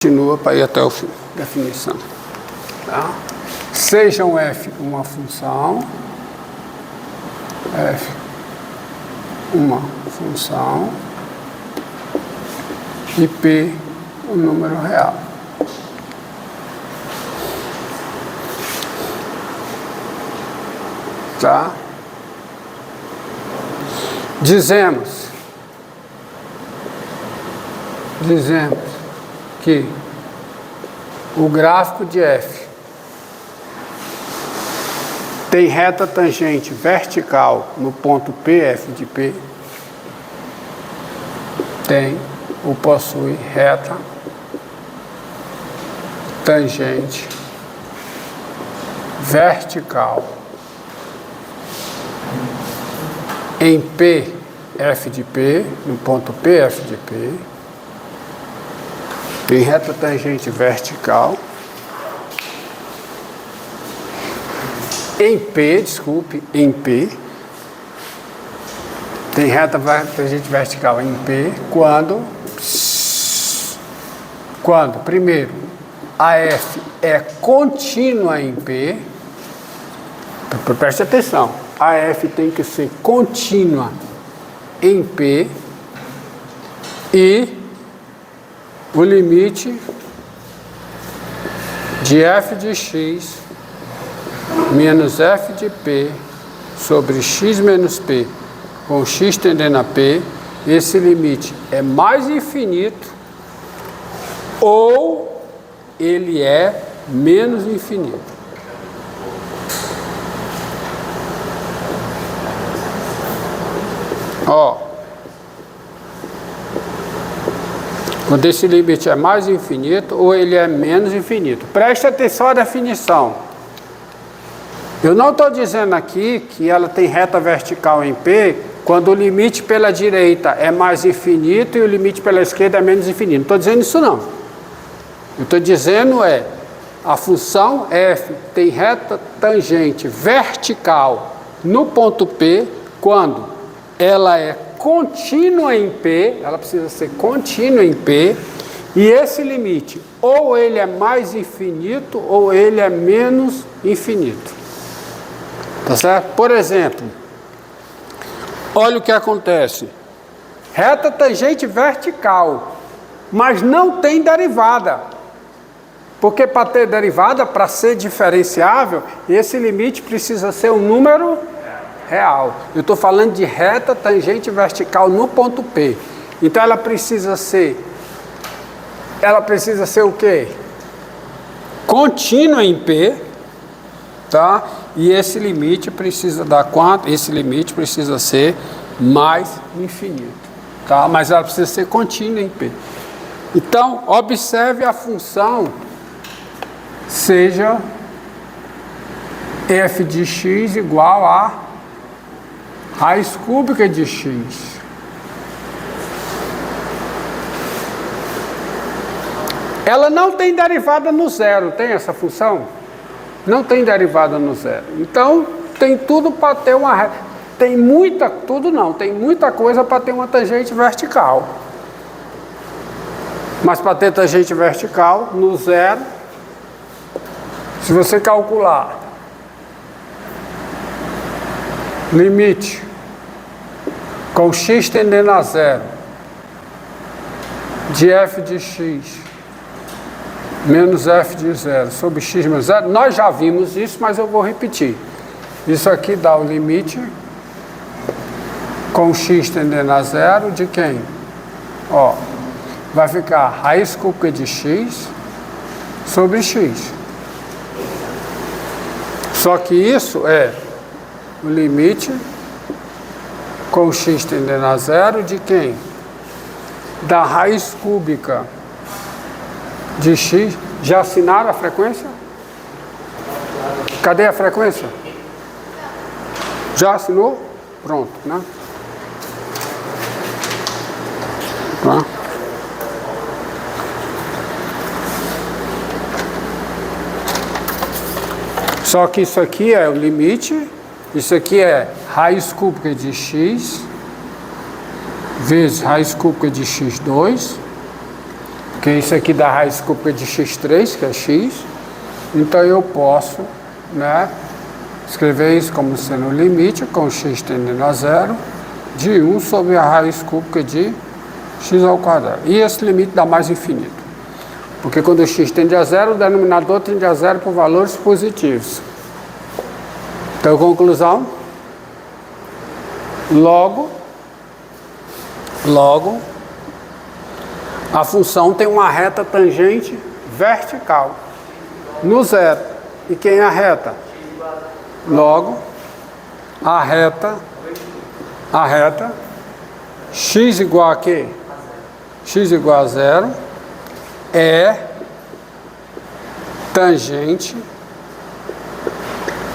Continua para ir até o fim, definição. Tá? Seja um f uma função, f uma função e p um número real. Tá? Dizemos que o gráfico de f tem reta tangente vertical no ponto P, f de P, tem ou possui reta tangente vertical em P, f de P, no ponto P, f de P, tem reta tangente vertical em P, em P, tem reta tangente vertical em P quando primeiro, a F é contínua em P, preste atenção, a F tem que ser contínua em P e o limite de f de x menos f de p sobre x menos p com x tendendo a p, esse limite é mais infinito ou ele é menos infinito. Ó, quando esse limite é mais infinito ou ele é menos infinito. Preste atenção à definição. Eu não estou dizendo aqui que ela tem reta vertical em P quando o limite pela direita é mais infinito e o limite pela esquerda é menos infinito. Não estou dizendo isso não. Eu estou dizendo a função f tem reta tangente vertical no ponto P quando ela é contínua em P, ela precisa ser contínua em P, e esse limite, ou ele é mais infinito, ou ele é menos infinito. Tá certo? Por exemplo, olha o que acontece. Reta tangente vertical, mas não tem derivada. Porque para ter derivada, para ser diferenciável, esse limite precisa ser um número real. Eu estou falando de reta tangente vertical no ponto P. Então ela precisa ser o quê? Contínua em P, tá? E esse limite precisa dar quanto? Esse limite precisa ser mais infinito, tá? Mas ela precisa ser contínua em P. Então, observe a função seja f de x igual a raiz cúbica de x. Ela não tem derivada no zero, tem essa função? Não tem derivada no zero. Então, tem tudo para ter uma reta. Tem muita coisa para ter uma tangente vertical. Mas para ter tangente vertical, no zero, se você calcular limite com x tendendo a zero de f de x menos f de zero sobre x menos zero, nós já vimos isso, mas eu vou repetir. Isso aqui dá o limite com x tendendo a zero de quem? Ó, vai ficar raiz cúbica de x sobre x. Só que isso é o limite com x tendendo a zero de quem? Da raiz cúbica de x. Já assinaram a frequência? Cadê a frequência? Já assinou? Pronto, né? Tá? Só que isso aqui é o limite, isso aqui é raiz cúbica de x vezes raiz cúbica de x2, ok? porque isso aqui dá raiz cúbica de x3, que é x, então eu posso, né, escrever isso como sendo o limite, com x tendendo a zero, de 1 sobre a raiz cúbica de x ao quadrado. E esse limite dá mais infinito, porque quando o x tende a zero, o denominador tende a zero por valores positivos. Então, conclusão, logo, a função tem uma reta tangente vertical no zero. E quem é a reta? Logo, a reta x igual a quê? X igual a zero é tangente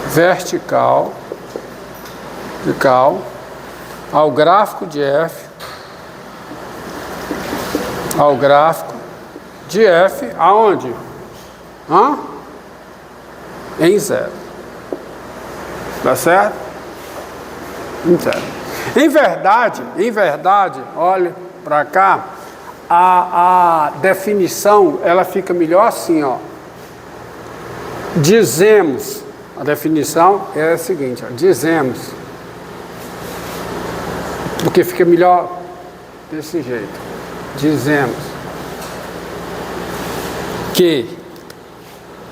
vertical ao gráfico de f, aonde? Em zero. Tá certo? Em zero. Em verdade, olha para cá, a definição, ela fica melhor assim, ó. Dizemos, a definição é a seguinte, ó, dizemos, porque fica melhor desse jeito. Dizemos que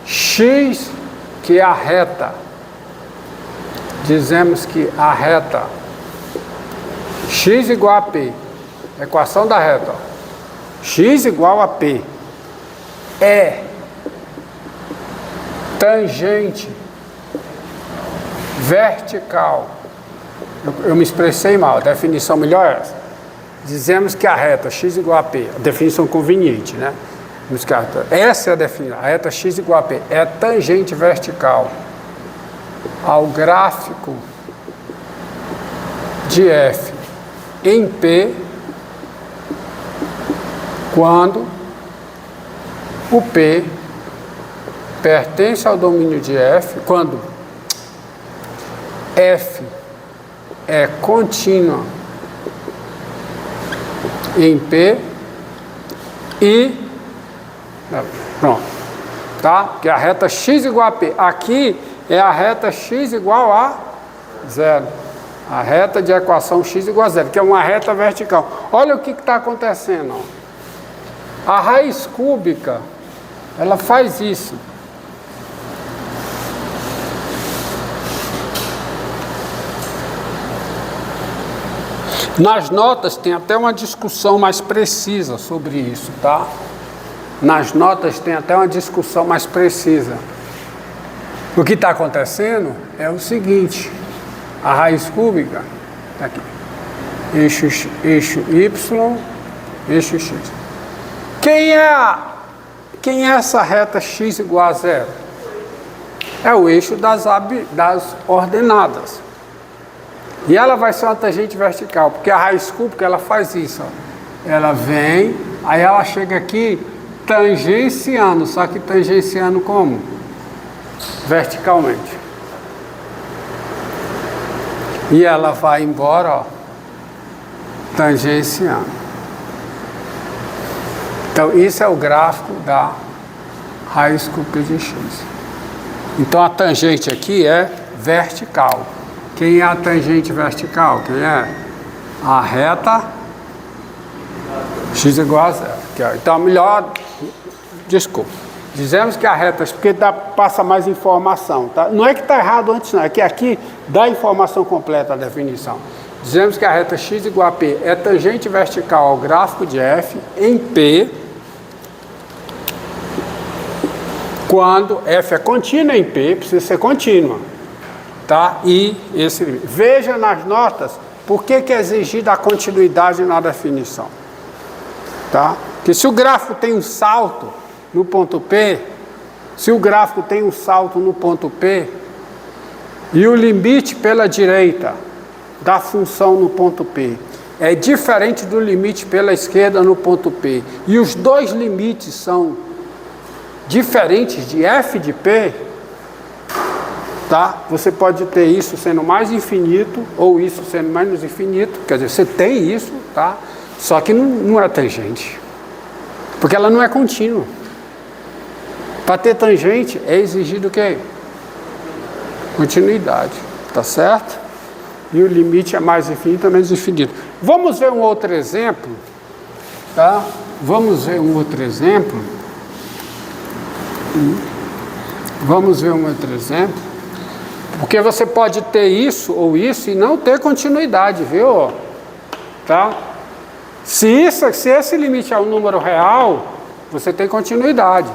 x, que é a reta, dizemos que a reta x igual a p, equação da reta, ó, x igual a p é tangente vertical. Eu me expressei mal, a definição melhor é essa. Dizemos que a reta x igual a p, a definição conveniente, né? Essa é a definição, a reta x igual a p é tangente vertical ao gráfico de f em p quando o p pertence ao domínio de f, quando f é contínua em P e pronto, tá? Porque a reta x igual a P, aqui é a reta x igual a zero, a reta de equação x igual a zero, que é uma reta vertical. Olha o que está acontecendo, ó. A raiz cúbica, ela faz isso. Nas notas tem até uma discussão mais precisa sobre isso, tá? Nas notas tem até uma discussão mais precisa. O que está acontecendo é o seguinte, a raiz cúbica, tá aqui, eixo y, eixo x. Quem é essa reta x igual a zero? É o eixo das ordenadas. E ela vai ser uma tangente vertical, porque a raiz cúbica ela faz isso, ó. Ela vem, aí ela chega aqui tangenciando, só que tangenciando como? Verticalmente. E ela vai embora, ó, tangenciando. Então, isso é o gráfico da raiz cúbica de x. Então, a tangente aqui é vertical. Quem é a tangente vertical? Quem é? A reta x igual a zero. Então, melhor... Desculpa. Dizemos que a reta... Porque passa mais informação, tá? Não é que está errado antes, não. É que aqui dá a informação completa da definição. Dizemos que a reta x igual a P é tangente vertical ao gráfico de f em P quando f é contínua em P, precisa ser contínua. Tá? E esse limite. Veja nas notas por que é exigida a continuidade na definição. Tá? Porque se o gráfico tem um salto no ponto P, e o limite pela direita da função no ponto P é diferente do limite pela esquerda no ponto P, e os dois limites são diferentes de f de P, tá? Você pode ter isso sendo mais infinito ou isso sendo menos infinito, quer dizer, você tem isso, tá? Só que não é tangente. Porque ela não é contínua. Para ter tangente é exigido o quê? Continuidade, tá certo? E o limite é mais infinito ou menos infinito. Vamos ver um outro exemplo, tá? Vamos ver um outro exemplo. Vamos ver um outro exemplo. Porque você pode ter isso ou isso e não ter continuidade, viu? Tá? Se esse limite é um número real, você tem continuidade.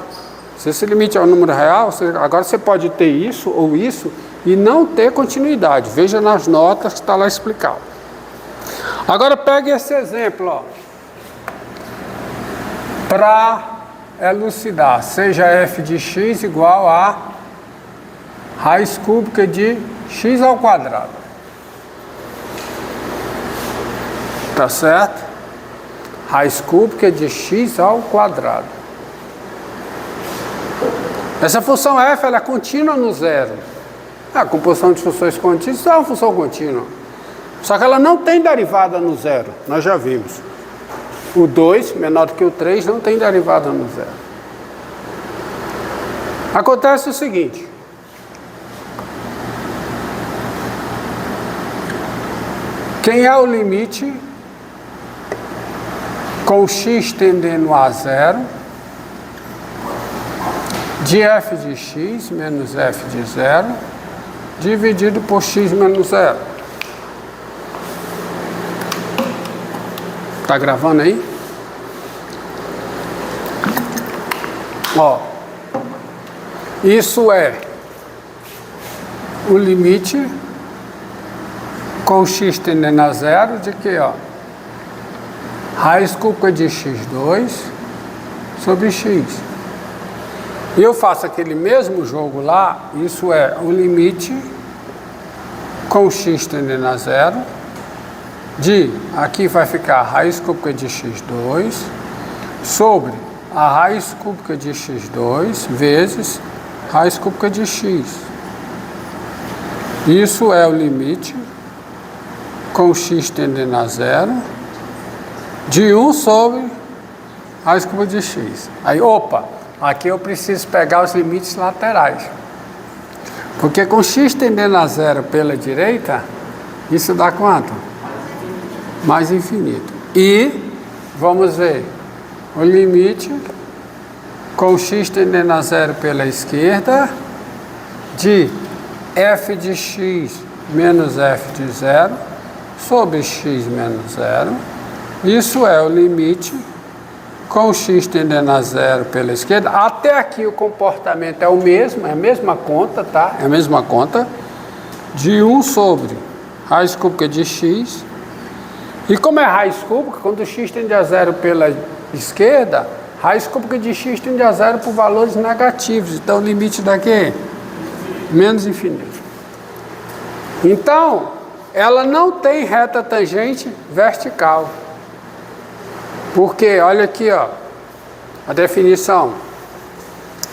Se esse limite é um número real, agora você pode ter isso ou isso e não ter continuidade. Veja nas notas que está lá explicado. Agora pegue esse exemplo, ó. Para elucidar, seja f de x igual a raiz cúbica de x ao quadrado. Tá certo? Raiz cúbica de x ao quadrado. Essa função f ela é contínua no zero. A composição de funções contínuas é uma função contínua. Só que ela não tem derivada no zero. Nós já vimos. O 2, menor do que o 3, não tem derivada no zero. Acontece o seguinte. Quem é o limite com x tendendo a zero de f de x menos f de zero dividido por x menos zero? Tá gravando aí? Ó, isso é o limite com x tendendo a zero de que, ó, raiz cúbica de x2 sobre x. E eu faço aquele mesmo jogo lá, isso é o limite com x tendendo a zero de, aqui vai ficar a raiz cúbica de x2 sobre a raiz cúbica de x2 vezes raiz cúbica de x. Isso é o limite com x tendendo a zero de 1 sobre raiz cúbica de x. Aí, opa, aqui eu preciso pegar os limites laterais. Porque com x tendendo a zero pela direita, isso dá quanto? Mais infinito. E, vamos ver, o limite com x tendendo a zero pela esquerda de f de x menos f de zero sobre x menos zero. Isso é o limite com x tendendo a zero pela esquerda. Até aqui o comportamento é o mesmo, é a mesma conta, tá? É a mesma conta de 1 sobre raiz cúbica de x. E como é raiz cúbica, quando x tende a zero pela esquerda, raiz cúbica de x tende a zero por valores negativos. Então o limite daqui menos infinito. Então, ela não tem reta tangente vertical. Porque, olha aqui, ó, a definição.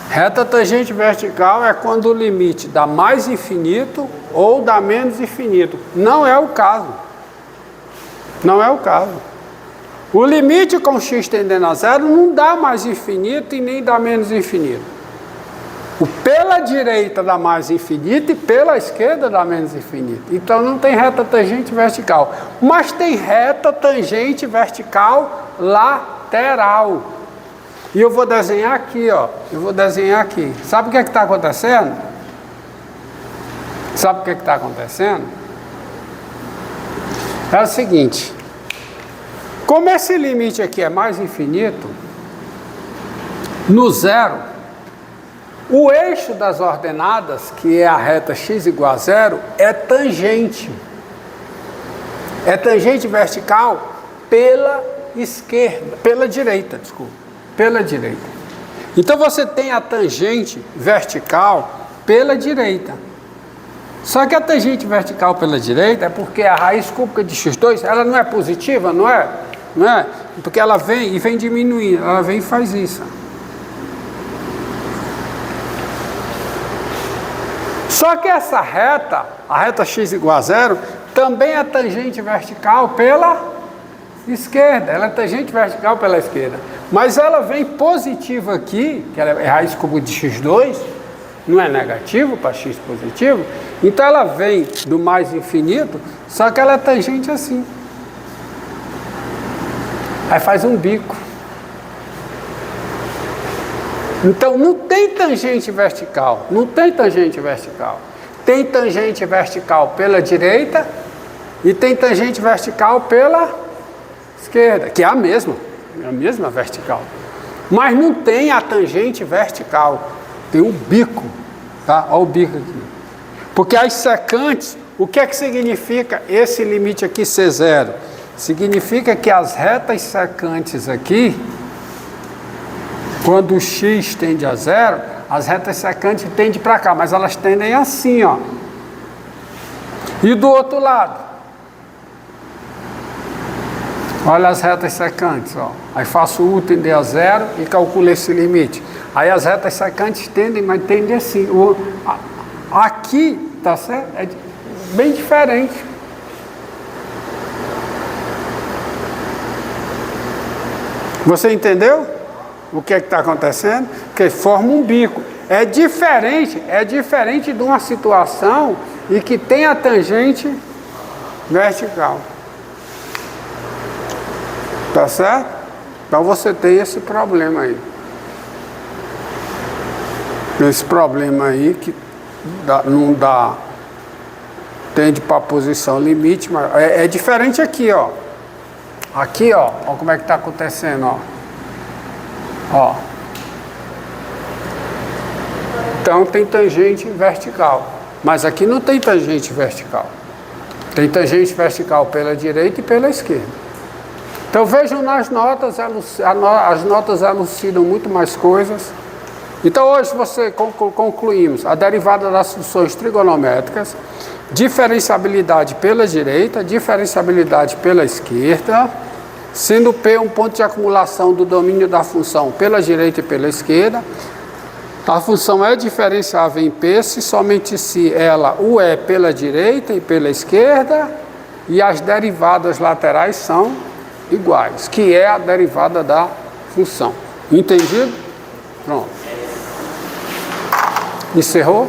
Reta tangente vertical é quando o limite dá mais infinito ou dá menos infinito. Não é o caso. Não é o caso. O limite com x tendendo a zero não dá mais infinito e nem dá menos infinito. O pela direita dá mais infinito e pela esquerda dá menos infinito. Então não tem reta tangente vertical. Mas tem reta tangente vertical lateral. E eu vou desenhar aqui, ó. Eu vou desenhar aqui. Sabe o que é que está acontecendo? Sabe o que é que está acontecendo? É o seguinte. Como esse limite aqui é mais infinito, no zero, o eixo das ordenadas, que é a reta x igual a zero, é tangente. É tangente vertical pela esquerda, pela direita, desculpa, pela direita. Então você tem a tangente vertical pela direita. Só que a tangente vertical pela direita é porque a raiz cúbica de x2, ela não é positiva, não é? Não é? Porque ela vem e vem diminuindo, ela vem e faz isso. Só que essa reta, a reta x igual a zero, também é tangente vertical pela esquerda, ela é tangente vertical pela esquerda. Mas ela vem positiva aqui, que ela é raiz cúbica de x2, não é negativo para x positivo, então ela vem do mais infinito, só que ela é tangente assim. Aí faz um bico. Então não tem tangente vertical, não tem tangente vertical. Tem tangente vertical pela direita e tem tangente vertical pela esquerda, que é a mesma vertical. Mas não tem a tangente vertical, tem um bico, tá? Olha o bico aqui. Porque as secantes, o que é que significa esse limite aqui ser zero? Significa que as retas secantes aqui, quando o x tende a zero, as retas secantes tendem para cá, mas elas tendem assim, ó. E do outro lado? Olha as retas secantes, ó. Aí faço u tender a zero e calculo esse limite. Aí as retas secantes tendem, mas tendem assim. Aqui, tá certo? É bem diferente. Você entendeu o que é que está acontecendo? Que forma um bico. É diferente de uma situação em que tem a tangente vertical. Tá certo? Então você tem esse problema aí. Esse problema aí que não dá, tende para a posição limite, mas é diferente aqui, ó. Aqui, ó como é que está acontecendo, ó. Então tem tangente vertical, mas aqui não tem tangente vertical. Tem tangente vertical pela direita e pela esquerda. Então vejam nas notas, as notas elucidam muito mais coisas. Então hoje concluímos a derivada das funções trigonométricas, diferenciabilidade pela direita, diferenciabilidade pela esquerda, sendo P um ponto de acumulação do domínio da função pela direita e pela esquerda. A função é diferenciável em P se somente se ela o é pela direita e pela esquerda e as derivadas laterais são iguais, que é a derivada da função. Entendido? Pronto. Encerrou?